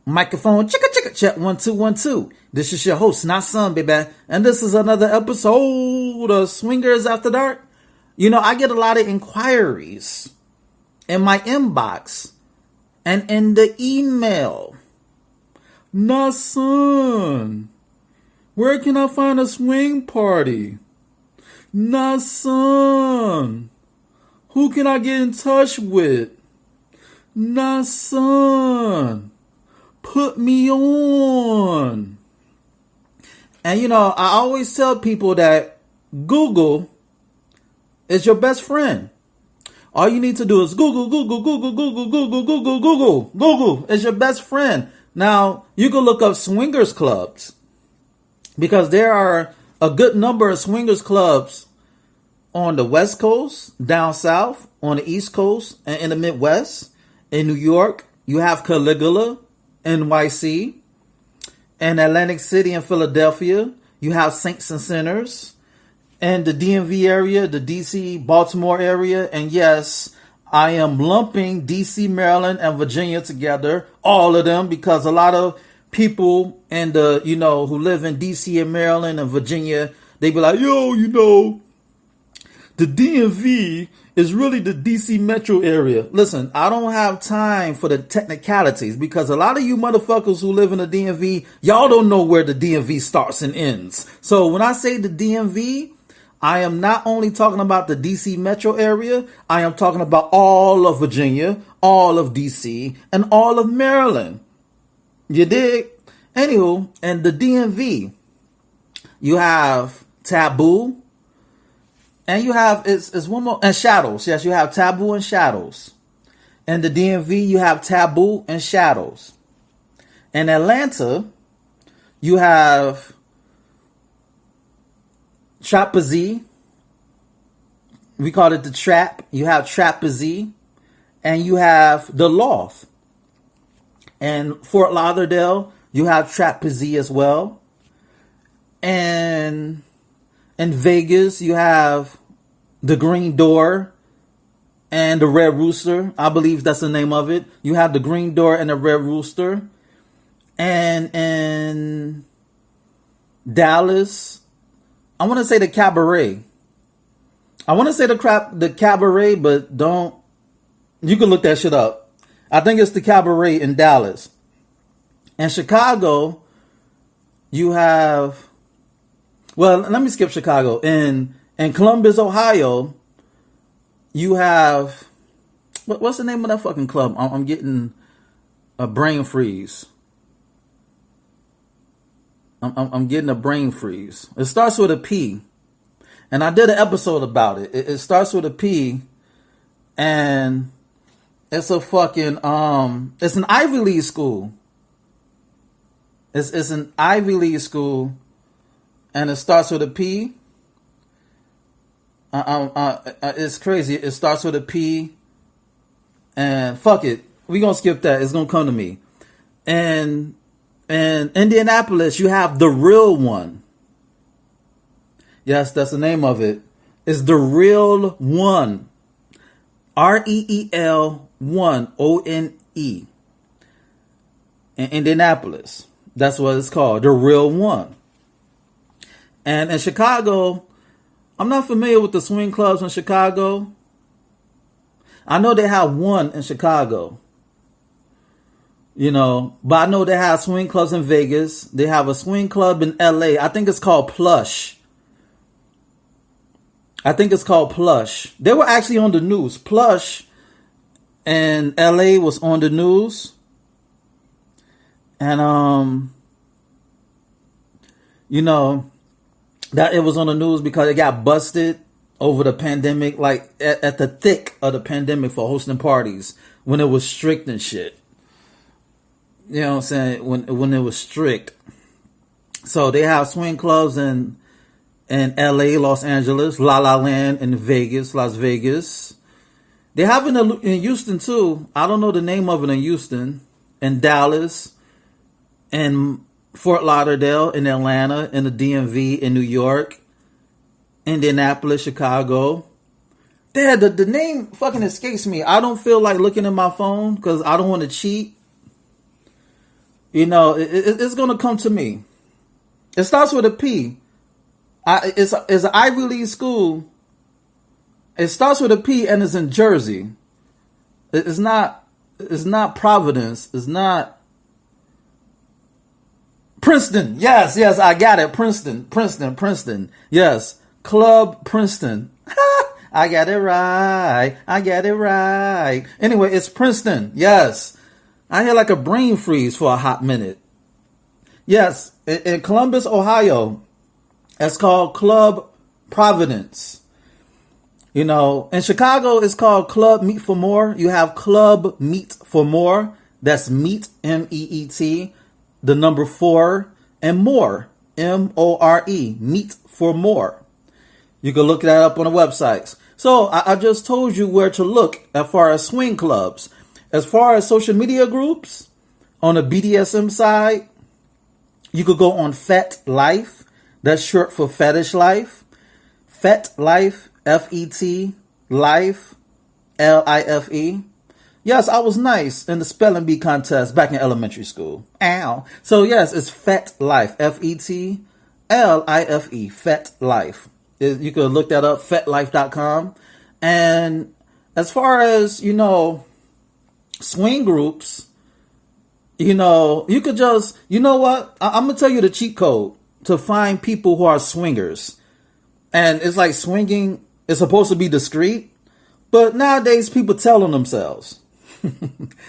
Microphone, chicka chicka, check 1 2 1 2. This is your host, not son, baby. And this is another episode of Swingers After Dark. You know, I get a lot of inquiries in my inbox and in the email. Not son, where can I find a swing party? Not son, who can I get in touch with? Not son, put me on. And you know, I always tell people that Google is your best friend. All you need to do is Google is your best friend. Now, you can look up swingers clubs because there are a good number of swingers clubs on the West Coast, down south, on the East Coast, and in the Midwest. In New York, you have Caligula, NYC. In Atlantic City and Philadelphia, you have Saints and Sinners. And the DMV area, the DC, Baltimore area. And yes, I am lumping DC, Maryland, and Virginia together. All of them, because a lot of people in the, you know, who live in DC and Maryland and Virginia, they be like, yo, you know, the DMV is really the DC metro area. Listen, I don't have time for the technicalities because a lot of you motherfuckers who live in the DMV, y'all don't know where the DMV starts and ends. So when I say the DMV, I am not only talking about the DC metro area, I am talking about all of Virginia, all of DC, and all of Maryland. You dig? Anywho, and the DMV, you have Taboo, and you have, it's one more, and Shadows. Yes, you have Taboo and Shadows. In the DMV, you have Taboo and Shadows. In Atlanta, you have Trapeze. We call it the Trap. You have Trapeze. And you have the Loft. And Fort Lauderdale, you have Trapeze as well. And in Vegas, you have the Green Door and the Red Rooster. I believe that's the name of it. You have the Green Door and the Red Rooster. And in Dallas, I want to say the Cabaret. I want to say the Cabaret, but don't. You can look that shit up. I think it's the Cabaret in Dallas. In Chicago, you have. Well, let me skip Chicago. In Columbus, Ohio, you have, what's the name of that fucking club? I'm getting a brain freeze. I'm getting a brain freeze. It starts with a P. And I did an episode about it. It starts with a P. And it's a fucking, it's an Ivy League school. It's an Ivy League school. And it starts with a P. It's crazy. It starts with a P. And fuck it. We're going to skip that. It's going to come to me. And in Indianapolis, you have The Real One. Yes, that's the name of it. It's The Real One. REEL 1 ONE. In Indianapolis. That's what it's called. The Real One. And in Chicago, I'm not familiar with the swing clubs in Chicago. I know they have one in Chicago. You know, but I know they have swing clubs in Vegas. They have a swing club in LA. I think it's called Plush. They were actually on the news. Plush in LA was on the news. And, you know, that it was on the news because it got busted over the pandemic, like at the thick of the pandemic for hosting parties when it was strict and shit. You know what I'm saying? When it was strict. So they have swing clubs in LA, Los Angeles, La La Land in Vegas, Las Vegas. They have it in Houston too. I don't know the name of it in Houston, in Dallas, in Fort Lauderdale, in Atlanta, in the DMV, in New York, Indianapolis, Chicago. Dad, the name fucking escapes me. I don't feel like looking at my phone because I don't want to cheat. it's going to come to me. It starts with a P. It's an Ivy League school. It starts with a P and it's in Jersey. It's not Providence. It's not Princeton. Yes, I got it. Princeton. Yes. Club Princeton. I got it right. Anyway, it's Princeton. Yes. I had like a brain freeze for a hot minute. Yes. In Columbus, Ohio, it's called Club Providence. In Chicago, it's called Club Meet for More. You have Club Meet for More. That's meet, MEET, the number 4, and more, MORE, Meet for More. You can look that up on the websites. So I just told you where to look as far as swing clubs. As far as social media groups, on the BDSM side, you could go on Fet Life. That's short for Fetish Life. Fet Life. FET, Life, LIFE. Yes, I was nice in the spelling bee contest back in elementary school. Ow. So yes, it's Fet Life, FET, LIFE, Fet Life. You could look that up, fetlife.com. And as far as, swing groups, you could just, what? I'm going to tell you the cheat code to find people who are swingers. And it's like swinging. It's supposed to be discreet, but nowadays people tell on themselves.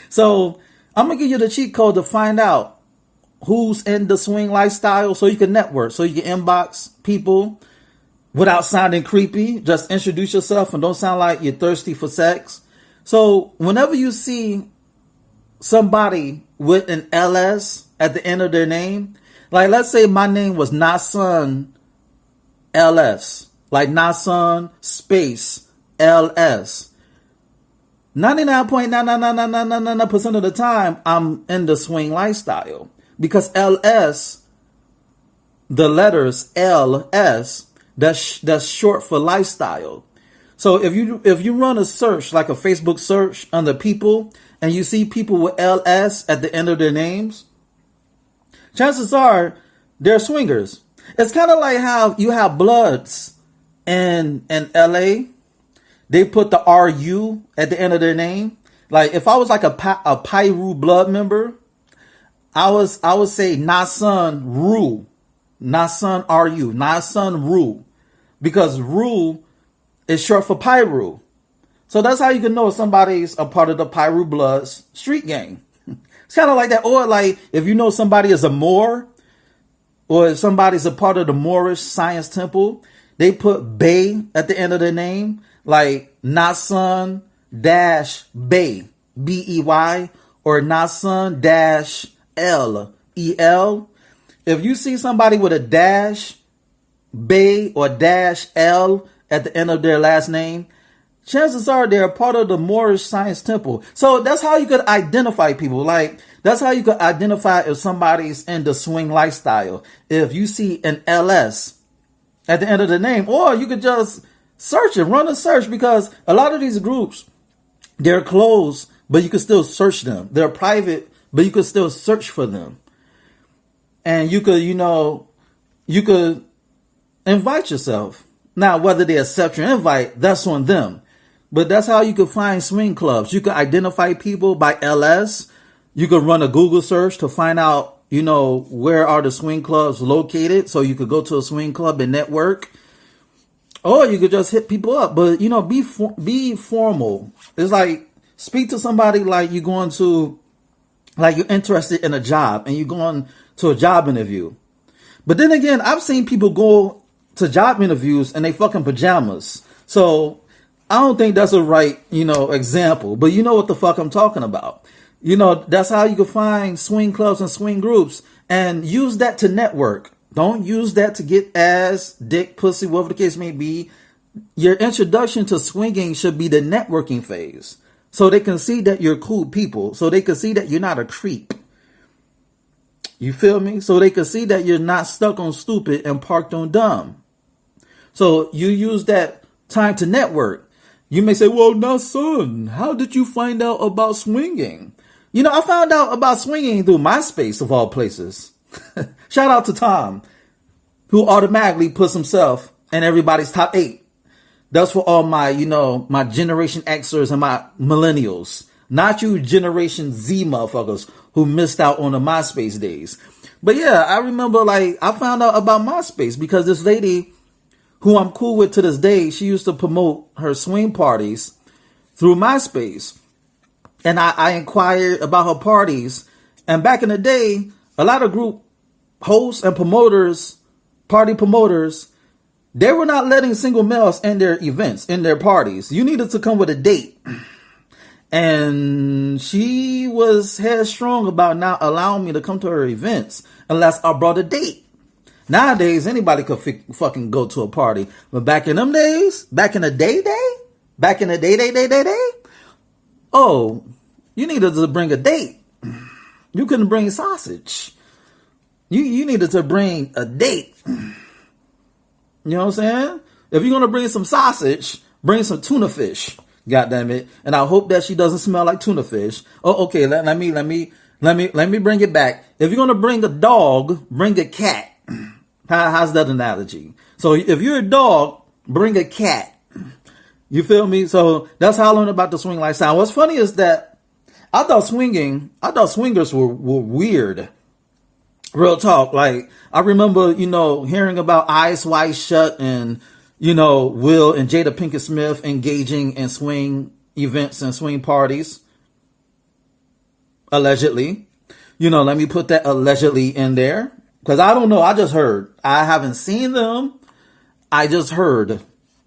So I'm going to give you the cheat code to find out who's in the swing lifestyle so you can network, so you can inbox people without sounding creepy. Just introduce yourself and don't sound like you're thirsty for sex. So whenever you see somebody with an LS at the end of their name, like let's say my name was Nasun LS. Like Nasun space LS. 99.99999% of the time, I'm in the swing lifestyle. Because LS, the letters LS, that's short for lifestyle. So if you run a search, like a Facebook search under people, and you see people with LS at the end of their names, chances are they're swingers. It's kind of like how you have Bloods in LA. They put the RU at the end of their name. Like if I was like a Pyru blood member, I would say Nasun Ru. Nasun RU. Nasun Ru. Because Ru is short for Pyru. So that's how you can know if somebody's a part of the Pyru Bloods street gang. It's kind of like that. Or like if you know somebody is a Moor, or if somebody's a part of the Moorish Science Temple, they put Bay at the end of their name, like Nasun Bay, BEY, or Nasun LEL. If you see somebody with a dash Bay or dash L at the end of their last name, chances are they're a part of the Moorish Science Temple. So that's how you could identify people. Like, that's how you could identify if somebody's in the swing lifestyle. If you see an LS at the end of the name, or you could just search it, run a search, because a lot of these groups, they're closed, but you can still search them. They're private, but you could still search for them. And you could, you could invite yourself. Now, whether they accept your invite, that's on them. But that's how you could find swing clubs. You could identify people by LS. You could run a Google search to find out, where are the swing clubs located. So you could go to a swing club and network. Or you could just hit people up. But, be formal. It's like, speak to somebody like you're going to, like you're interested in a job and you're going to a job interview. But then again, I've seen people go to job interviews in they fucking pajamas. So I don't think that's a right, example. But you know what the fuck I'm talking about. That's how you can find swing clubs and swing groups, and use that to network. Don't use that to get ass, dick, pussy, whatever the case may be. Your introduction to swinging should be the networking phase. So they can see that you're cool people. So they can see that you're not a creep. You feel me? So they can see that you're not stuck on stupid and parked on dumb. So you use that time to network. You may say, well, now, son, how did you find out about swinging? I found out about swinging through MySpace of all places. Shout out to Tom, who automatically puts himself in everybody's top 8. That's for all my, my Generation Xers and my millennials. Not you Generation Z motherfuckers who missed out on the MySpace days. But yeah, I remember I found out about MySpace because this lady who I'm cool with to this day, she used to promote her swing parties through MySpace. And I inquired about her parties. And back in the day, a lot of group hosts and promoters, party promoters, they were not letting single males in their events, in their parties. You needed to come with a date. And she was headstrong about not allowing me to come to her events unless I brought a date. Nowadays, anybody could fucking go to a party. But back in them days, back in the day, oh, you needed to bring a date. You couldn't bring sausage. You needed to bring a date. You know what I'm saying? If you're gonna bring some sausage, bring some tuna fish. God damn it! And I hope that she doesn't smell like tuna fish. Oh, okay. Let me bring it back. If you're gonna bring a dog, bring a cat. How's that analogy? So if you're a dog, bring a cat. You feel me? So that's how I learned about the swing lifestyle. What's funny is that I thought swingers were weird. Real talk. I remember, hearing about Eyes Wide Shut and, Will and Jada Pinkett Smith engaging in swing events and swing parties. Allegedly. Let me put that allegedly in there. Because I don't know. I just heard. I haven't seen them. I just heard.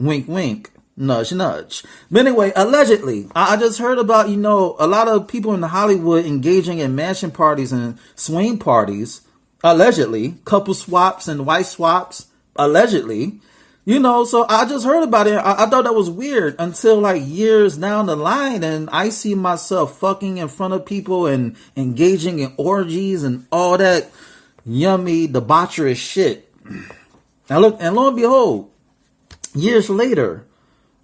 Wink, wink. Nudge, nudge. But anyway, allegedly, I just heard about, a lot of people in Hollywood engaging in mansion parties and swing parties. Allegedly. Couple swaps and wife swaps. Allegedly. So I just heard about it. I thought that was weird until years down the line, and I see myself fucking in front of people and engaging in orgies and all that yummy debaucherous shit. And lo and behold, years later,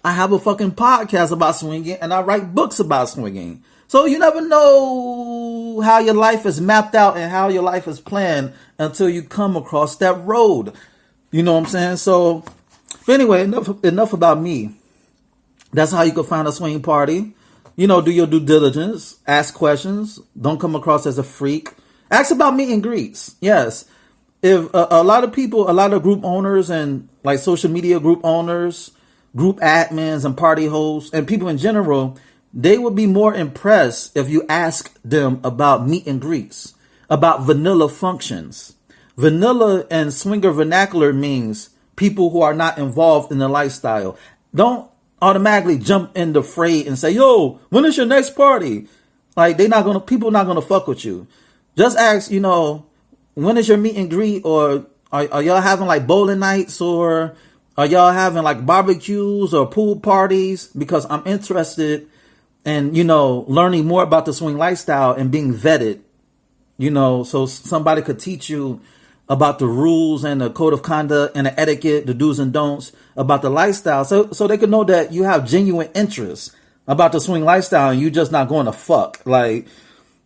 I have a fucking podcast about swinging and I write books about swinging. So you never know how your life is mapped out and how your life is planned until you come across that road. You know what I'm saying? So, but anyway, enough about me. That's how you can find a swing party. Do your due diligence, ask questions, don't come across as a freak. Ask about meet and greets. Yes. If a lot of people, a lot of group owners and social media group owners, group admins and party hosts and people in general, they would be more impressed if you ask them about meet and greets, about vanilla functions. Vanilla and swinger vernacular means people who are not involved in the lifestyle. Don't automatically jump in the fray and say, yo, when is your next party? People not gonna fuck with you. Just ask, when is your meet and greet, or are y'all having bowling nights, or are y'all having barbecues or pool parties? Because I'm interested in, learning more about the swing lifestyle and being vetted, so somebody could teach you about the rules and the code of conduct and the etiquette, the do's and don'ts about the lifestyle. So they could know that you have genuine interest about the swing lifestyle and you're just not going to fuck.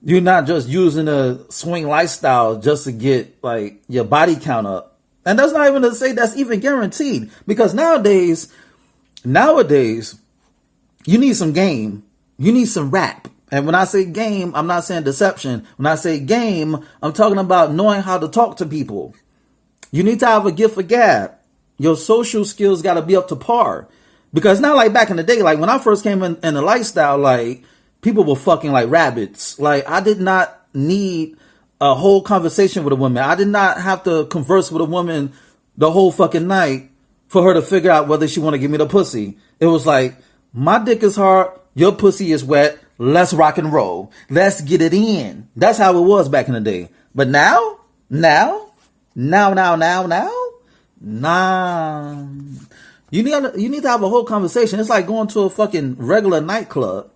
You're not just using a swing lifestyle just to get your body count up. And that's not even to say that's even guaranteed, because nowadays, you need some game. You need some rap. And when I say game, I'm not saying deception. When I say game, I'm talking about knowing how to talk to people. You need to have a gift for gab. Your social skills got to be up to par. Because not like back in the day, when I first came in the lifestyle, people were fucking like rabbits. I did not need a whole conversation with a woman. I did not have to converse with a woman the whole fucking night for her to figure out whether she want to give me the pussy. It was my dick is hard, your pussy is wet, let's rock and roll. Let's get it in. That's how it was back in the day. But now, nah. You need to have a whole conversation. It's like going to a fucking regular nightclub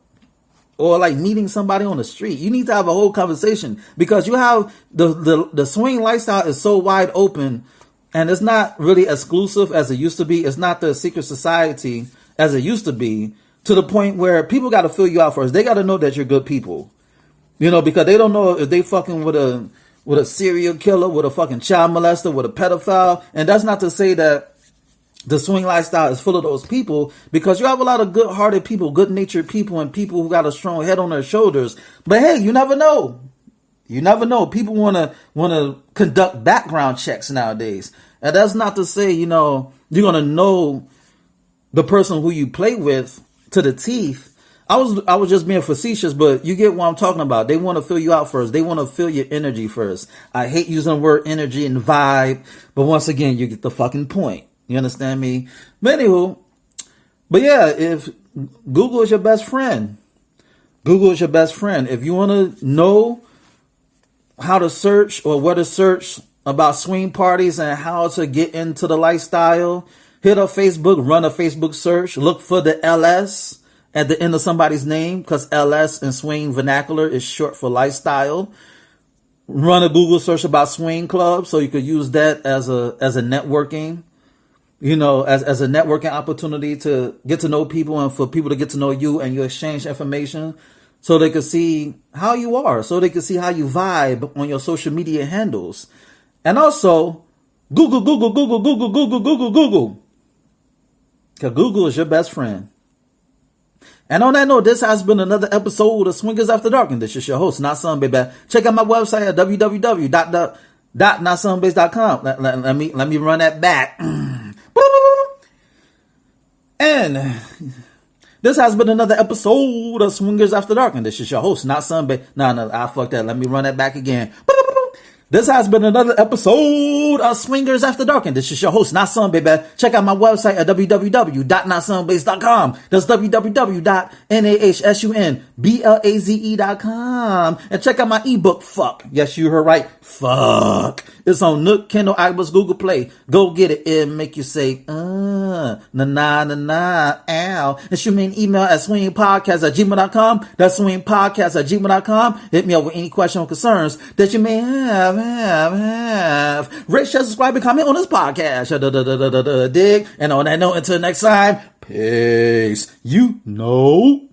or meeting somebody on the street. You need to have a whole conversation, because you have the swing lifestyle is so wide open, and it's not really exclusive as it used to be. It's not the secret society as it used to be, to the point where people got to fill you out first. They got to know that you're good people. You know, because they don't know if they fucking with a serial killer, with a fucking child molester, with a pedophile. And that's not to say that the swing lifestyle is full of those people, because you have a lot of good-hearted people, good-natured people, and people who got a strong head on their shoulders. But hey, you never know. You never know. People want to conduct background checks nowadays. And that's not to say, you know, you're going to know the person who you play with to the teeth. I was just being facetious, but you get what I'm talking about. They want to fill you out first. They want to feel your energy first. I hate using the word energy and vibe, but once again, you get the fucking point. You understand me? But anywho, but yeah, if Google is your best friend, Google is your best friend. If you want to know how to search or where to search about swing parties and how to get into the lifestyle, hit up Facebook, run a Facebook search, look for the LS at the end of somebody's name, because LS in swing vernacular is short for lifestyle. Run a Google search about swing clubs, so you could use that as a networking, you know, as a networking opportunity to get to know people and for people to get to know you, and you exchange information so they can see how you are, so they can see how you vibe on your social media handles. And also, Google. Because Google is your best friend. And on that note, this has been another episode of Swingers After Dark, and this is your host, Not Some Baby. Check out my website at www.notsombase.com. Let me run that back. And this has been another episode of Swingers After Dark, and this is your host, Not Some Baby. No, I fucked that. Let me run that back again. This has been another episode of Swingers After Dark, and this is your host, Not Some Baby. Check out my website at www.notsombase.com. That's www.nahsunblaze.com. And check out my ebook, Fuck. Yes, you heard right. Fuck. It's on Nook, Kindle, iBooks, Google Play. Go get it. It'll make you say, ow. And shoot me an email at swingpodcast@gmail.com. That's swingpodcast@gmail.com. Hit me up with any question or concerns that you may have. Rate, share, subscribe, and comment on this podcast. Dig. And on that note, until next time, peace. You know.